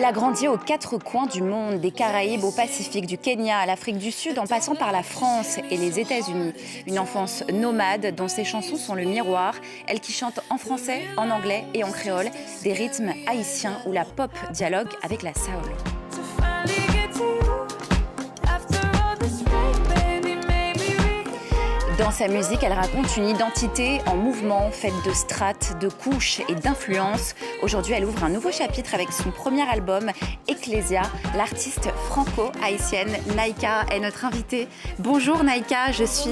Elle a grandi aux quatre coins du monde, des Caraïbes au Pacifique, du Kenya à l'Afrique du Sud, en passant par la France et les États-Unis. Une enfance nomade dont ses chansons sont le miroir. Elle qui chante en français, en anglais et en créole, des rythmes haïtiens où la pop dialogue avec la soul. Dans sa musique, elle raconte une identité en mouvement, faite de strates, de couches et d'influences. Aujourd'hui, elle ouvre un nouveau chapitre avec son premier album, Ecclesia. L'artiste franco-haïtienne Naïka est notre invitée. Bonjour Naïka, je suis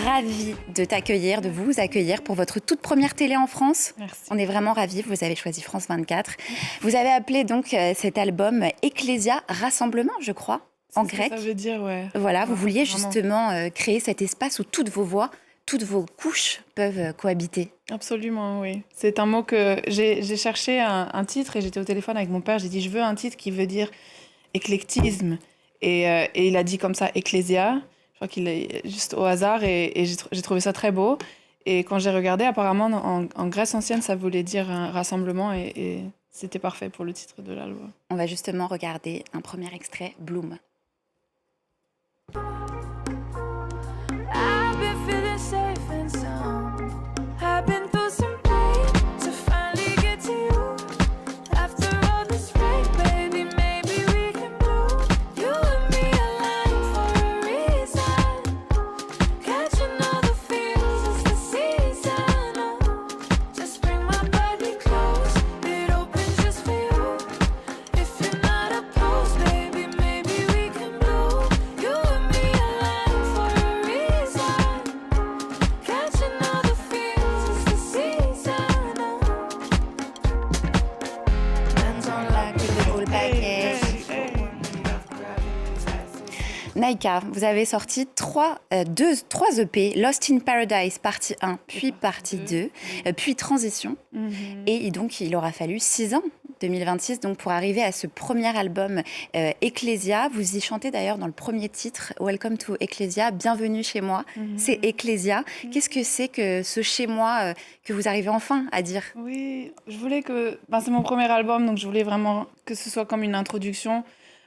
ravie de t'accueillir, de vous accueillir pour votre toute première télé en France. Merci. On est vraiment ravis, vous avez choisi France 24. Vous avez appelé donc cet album Ecclesia, rassemblement, je crois. En grec. Ça veut dire, ouais. Voilà, vous vouliez vraiment. justement créer cet espace où toutes vos voix, toutes vos couches peuvent cohabiter. Absolument, oui. C'est un mot que j'ai cherché un titre et j'étais au téléphone avec mon père. J'ai dit, je veux un titre qui veut dire éclectisme. Et il a dit comme ça, Ecclesia. Je crois qu'il est juste au hasard et j'ai trouvé ça très beau. Et quand j'ai regardé, apparemment, en Grèce ancienne, ça voulait dire un rassemblement et c'était parfait pour le titre de l'album. On va justement regarder un premier extrait, Bloom. I've been feeling safe and sound. I've been through some pain to finally get to you. After all this rain, baby, maybe we can bloom. You and me aligned for a reason. Catching all the feels is the season. Oh, just bring my body close. It opens just for you. If you're not opposed, baby, maybe we can bloom. You and me aligned for a reason. Catching all the feels is the season. Oh. Hands on like Le full package. Naïka, vous avez sorti trois EP, Lost in Paradise, partie 1, puis partie 2, puis Transition. Et donc, il aura fallu 6 ans, 2026, donc pour arriver à ce premier album Ecclesia. Vous y chantez d'ailleurs dans le premier titre, Welcome to Ecclesia, bienvenue chez moi. C'est Ecclesia. Qu'est-ce que c'est que ce chez moi que vous arrivez enfin à dire? Oui, je voulais que... c'est mon premier album, donc je voulais vraiment que ce soit comme une introduction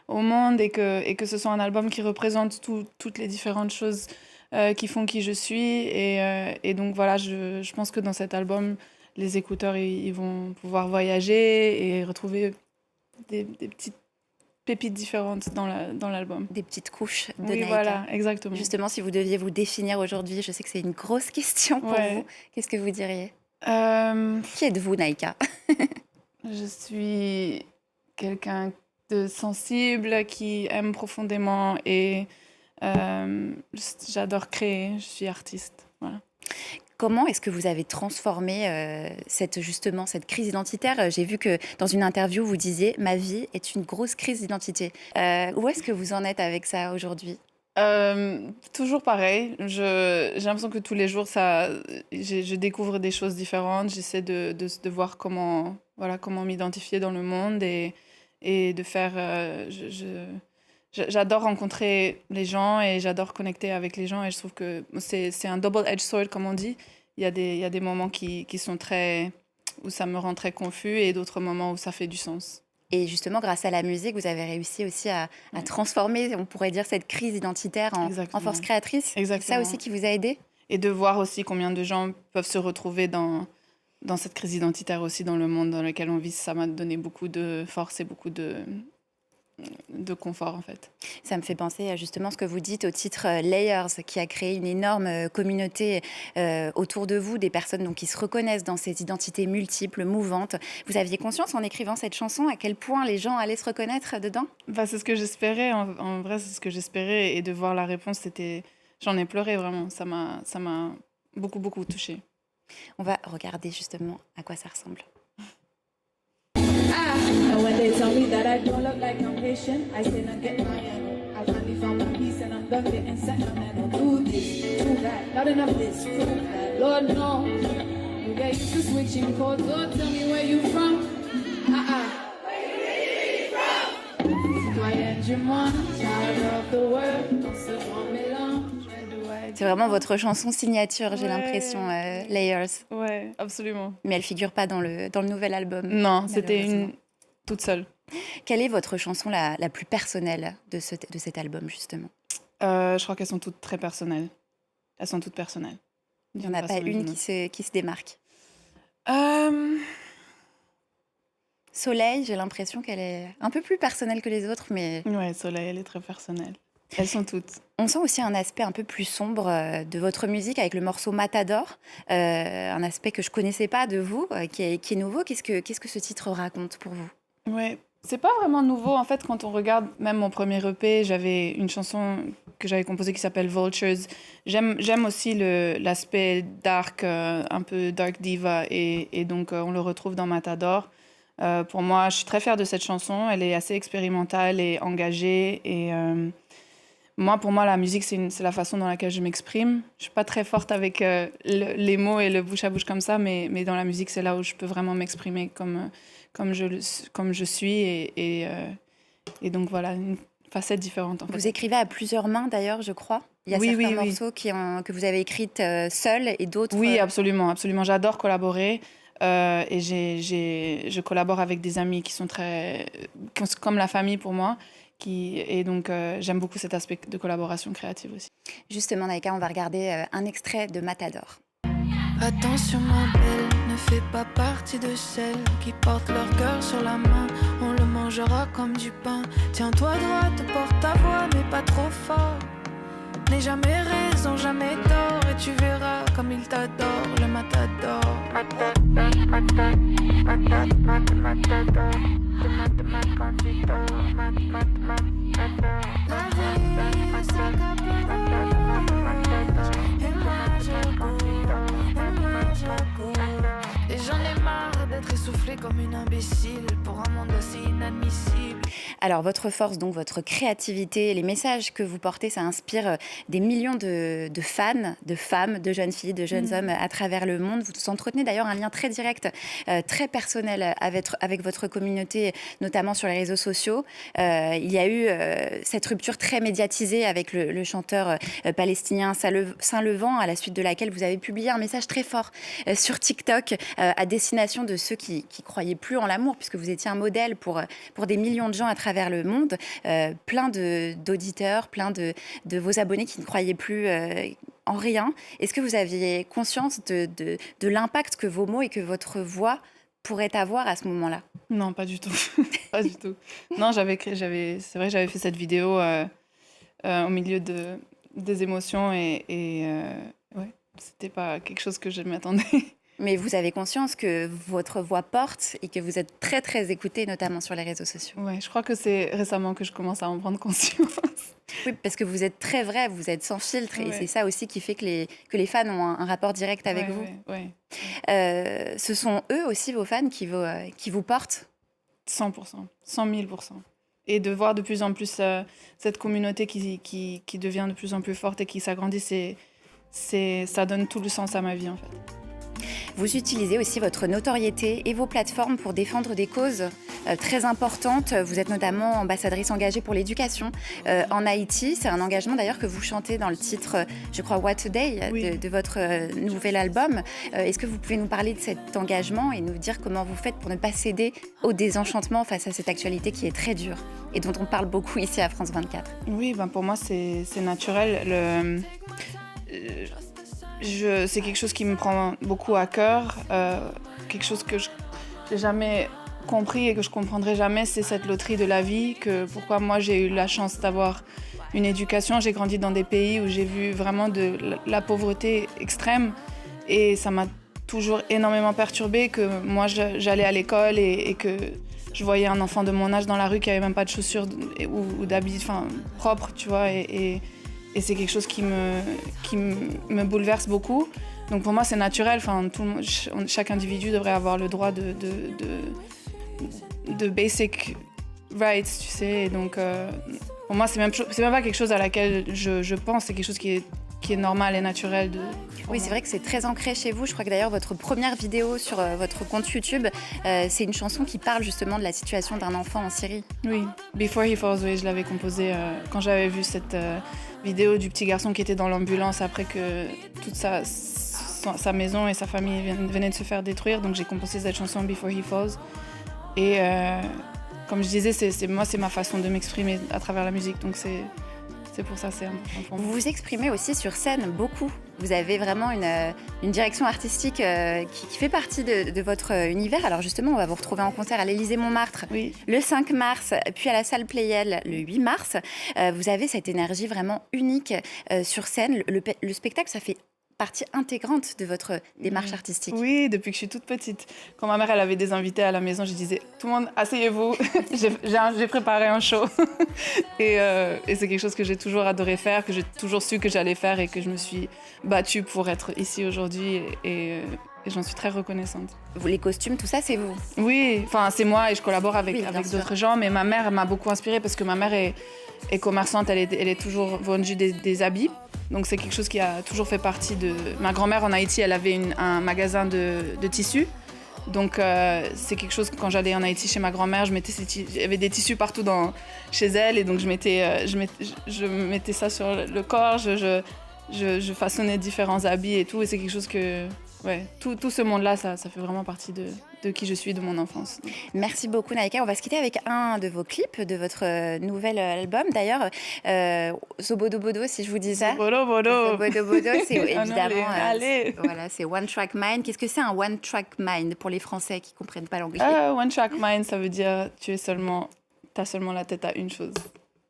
au monde et que ce soit un album qui représente toutes les différentes choses qui font qui je suis. Et donc voilà, je pense que dans cet album, les écouteurs ils vont pouvoir voyager et retrouver des petites pépites différentes dans l'album. Des petites couches de Oui, Naïka. voilà, exactement. Justement, si vous deviez vous définir aujourd'hui, je sais que c'est une grosse question pour Ouais. vous. Qu'est-ce que vous diriez? Euh, Qui êtes-vous, Naïka? Je suis quelqu'un de sensible qui aime profondément et j'adore créer. Je suis artiste. Voilà. Comment est-ce que vous avez transformé cette crise identitaire? J'ai vu que dans une interview, vous disiez « Ma vie est une grosse crise d'identité ». Où est-ce que vous en êtes avec ça aujourd'hui? Toujours pareil. J'ai l'impression que tous les jours, je découvre des choses différentes. J'essaie de voir comment m'identifier dans le monde et de faire... J'adore rencontrer les gens et j'adore connecter avec les gens et je trouve que c'est un double-edged sword, comme on dit. Il y a des moments qui sont où ça me rend très confus et d'autres moments où ça fait du sens. Et justement, grâce à la musique, vous avez réussi aussi à transformer, on pourrait dire, cette crise identitaire en force créatrice. Exactement. C'est ça aussi qui vous a aidé? Et de voir aussi combien de gens peuvent se retrouver dans cette crise identitaire aussi dans le monde dans lequel on vit. Ça m'a donné beaucoup de force et beaucoup de confort, en fait. Ça me fait penser justement ce que vous dites au titre Layers, qui a créé une énorme communauté autour de vous, des personnes donc, qui se reconnaissent dans ces identités multiples, mouvantes. Vous aviez conscience en écrivant cette chanson à quel point les gens allaient se reconnaître dedans? C'est ce que j'espérais. En vrai, c'est ce que j'espérais. Et de voir la réponse, j'en ai pleuré vraiment. Ça m'a beaucoup, beaucoup touchée. On va regarder justement à quoi ça ressemble. And when they tell me that I don't look like I'm patient, I say, not get my end. I finally found my peace and I'm done getting sentimental. Do this, do that, not enough this, do that. Lord knows, you get used to switching codes. Lord, tell me where you from. Where you really from? Citoyenne du monde, child of the world, on se grand mélange. C'est vraiment votre chanson signature, j'ai Ouais. l'impression, Layers. Ouais, absolument. Mais elle figure pas dans le nouvel album. Non, c'était malheureusement. toute seule. Quelle est votre chanson la plus personnelle de cet album, justement? Je crois qu'elles sont toutes très personnelles. Elles sont toutes personnelles. Il n'y en a pas une qui se démarque. Soleil, j'ai l'impression qu'elle est un peu plus personnelle que les autres, mais Ouais, Soleil, elle est très personnelle. Elles sont toutes. on sent aussi un aspect un peu plus sombre de votre musique avec le morceau Matador, un aspect que je connaissais pas de vous, qui est nouveau. Qu'est-ce que ce titre raconte pour vous? Ouais, c'est pas vraiment nouveau. En fait, quand on regarde même mon premier EP, j'avais une chanson que j'avais composée qui s'appelle Vultures. J'aime aussi l'aspect dark, un peu dark diva, et donc on le retrouve dans Matador. Pour moi, je suis très fière de cette chanson. Elle est assez expérimentale et engagée. Et pour moi, la musique, c'est la façon dans laquelle je m'exprime. Je suis pas très forte avec les mots et le bouche à bouche comme ça, mais dans la musique, c'est là où je peux vraiment m'exprimer comme je suis. Et donc voilà, une facette différente. En fait. Vous écrivez à plusieurs mains, d'ailleurs, je crois. Il y a certains morceaux que vous avez écrits seuls et d'autres... Oui, absolument, absolument. J'adore collaborer. Et je collabore avec des amis qui sont comme la famille pour moi. Et donc, j'aime beaucoup cet aspect de collaboration créative aussi. Justement, Naïka, on va regarder un extrait de Matador. Attention ma belle, ne fais pas partie de celles qui portent leur cœur sur la main. On le mangera comme du pain. Tiens-toi droite, porte ta voix, mais pas trop fort. N'aie jamais raison, jamais tort, et tu verras comme il t'adore, le matador. La vie, ça et j'en ai marre d'être essoufflée comme une imbécile pour un monde aussi inadmissible. Alors, votre force, donc votre créativité, les messages que vous portez, ça inspire des millions de fans, de femmes, de jeunes filles, de jeunes hommes à travers le monde. Vous entretenez d'ailleurs un lien très direct, très personnel avec votre communauté, notamment sur les réseaux sociaux. Il y a eu cette rupture très médiatisée avec le chanteur palestinien Saint-Levant, à la suite de laquelle vous avez publié un message très fort sur TikTok à destination de ceux qui croyaient plus en l'amour, puisque vous étiez un modèle pour des millions de gens à travers le monde, plein d'auditeurs, plein de vos abonnés qui ne croyaient plus en rien. Est-ce que vous aviez conscience de l'impact que vos mots et que votre voix pourraient avoir à ce moment-là? Non, pas du tout. Pas du tout. Non, c'est vrai que j'avais fait cette vidéo au milieu des émotions et ouais, c'était pas quelque chose que je m'attendais. Mais vous avez conscience que votre voix porte et que vous êtes très, très écouté, notamment sur les réseaux sociaux. Ouais, je crois que c'est récemment que je commence à en prendre conscience. Oui, parce que vous êtes très vrai, vous êtes sans filtre. Ouais. Et c'est ça aussi qui fait que les fans ont un rapport direct avec vous. Ouais. Ce sont eux aussi, vos fans, qui vous portent? 100%, 100 000%. Et de voir de plus en plus cette communauté qui devient de plus en plus forte et qui s'agrandit, ça donne tout le sens à ma vie, en fait. Vous utilisez aussi votre notoriété et vos plateformes pour défendre des causes très importantes. Vous êtes notamment ambassadrice engagée pour l'éducation en Haïti. C'est un engagement d'ailleurs que vous chantez dans le titre, je crois, What a Day de votre nouvel album. Est-ce que vous pouvez nous parler de cet engagement et nous dire comment vous faites pour ne pas céder au désenchantement face à cette actualité qui est très dure et dont on parle beaucoup ici à France 24? Oui, pour moi, c'est naturel. C'est quelque chose qui me prend beaucoup à cœur, quelque chose que je n'ai jamais compris et que je ne comprendrai jamais, c'est cette loterie de la vie, pourquoi moi j'ai eu la chance d'avoir une éducation. J'ai grandi dans des pays où j'ai vu vraiment de la pauvreté extrême et ça m'a toujours énormément perturbée, que moi j'allais à l'école et que je voyais un enfant de mon âge dans la rue qui n'avait même pas de chaussures ou d'habits propres, tu vois, et c'est quelque chose qui me bouleverse beaucoup. Donc pour moi, c'est naturel. Chaque individu devrait avoir le droit de basic rights, tu sais. Et donc pour moi, c'est même pas quelque chose à laquelle je pense. C'est quelque chose qui est normal et naturel. Oui, c'est vrai que c'est très ancré chez vous. Je crois que d'ailleurs, votre première vidéo sur votre compte YouTube, c'est une chanson qui parle justement de la situation d'un enfant en Syrie. Oui, Before He Falls, oui, je l'avais composée quand j'avais vu cette vidéo du petit garçon qui était dans l'ambulance après que toute sa maison et sa famille venaient de se faire détruire. Donc j'ai composé cette chanson Before He Falls. Et comme je disais, c'est ma façon de m'exprimer à travers la musique. Donc c'est pour ça, c'est important pour moi. Vous vous exprimez aussi sur scène beaucoup. Vous avez vraiment une direction artistique qui fait partie de votre univers. Alors justement, on va vous retrouver en concert à l'Élysée-Montmartre Oui. le 5 mars, puis à la salle Playel le 8 mars. Vous avez cette énergie vraiment unique sur scène. Le spectacle, ça fait partie intégrante de votre démarche artistique. Oui, depuis que je suis toute petite. Quand ma mère elle avait des invités à la maison, je disais « Tout le monde, asseyez-vous, j'ai préparé un show ». Et c'est quelque chose que j'ai toujours adoré faire, que j'ai toujours su que j'allais faire et que je me suis battue pour être ici aujourd'hui. Et j'en suis très reconnaissante. Vous, les costumes, tout ça, c'est vous? Oui, enfin c'est moi et je collabore avec sûr. d'autres gens, mais ma mère m'a beaucoup inspirée parce que ma mère est commerçante, elle est toujours vendue des habits. Donc c'est quelque chose qui a toujours fait partie de... Ma grand-mère en Haïti, elle avait un magasin de tissus. Donc c'est quelque chose, quand j'allais en Haïti chez ma grand-mère, il y avait des tissus partout chez elle et donc je mettais ça sur le corps, je façonnais différents habits et tout. Et c'est quelque chose que... Ouais, tout ce monde-là, ça fait vraiment partie de qui je suis, de mon enfance. Merci beaucoup, Naïka. On va se quitter avec un de vos clips de votre nouvel album. D'ailleurs, Zobodo Bodo, si je vous dis ça. Bodo, bodo. Zobodo Bodo, c'est évidemment... allez. Voilà, c'est One Track Mind. Qu'est-ce que c'est un One Track Mind pour les Français qui ne comprennent pas l'anglais? One Track Mind, ça veut dire t'as seulement la tête à une chose.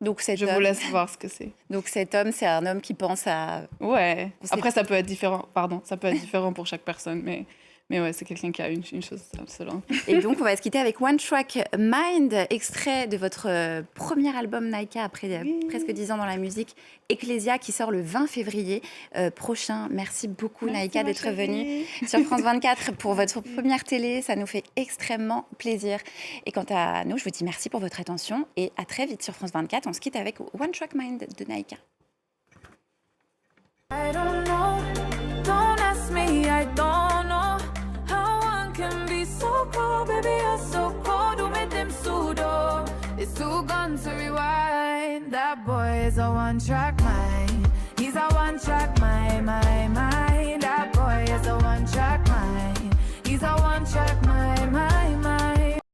Donc Je vous laisse voir ce que c'est. Donc cet homme, c'est un homme qui pense à... Ouais. Après, ça peut être différent. Pardon, ça peut être différent pour chaque personne, mais ouais, c'est quelqu'un qui a une chose seulement. Et donc, on va se quitter avec One Track Mind, extrait de votre premier album Naïka, après presque 10 ans dans la musique, Ecclesia, qui sort le 20 février prochain. Merci beaucoup, Naïka, d'être venue sur France 24 pour votre première télé. Ça nous fait extrêmement plaisir. Et quant à nous, je vous dis merci pour votre attention et à très vite sur France 24. On se quitte avec One Track Mind de Naïka. I don't know, don't ask me, I don't know how one can be so cold, baby, you're so cold, who made them pseudo? It's two guns to rewind, that boy is a one-track mind, he's a one-track mind, that boy is a one-track mind, he's a one-track mind.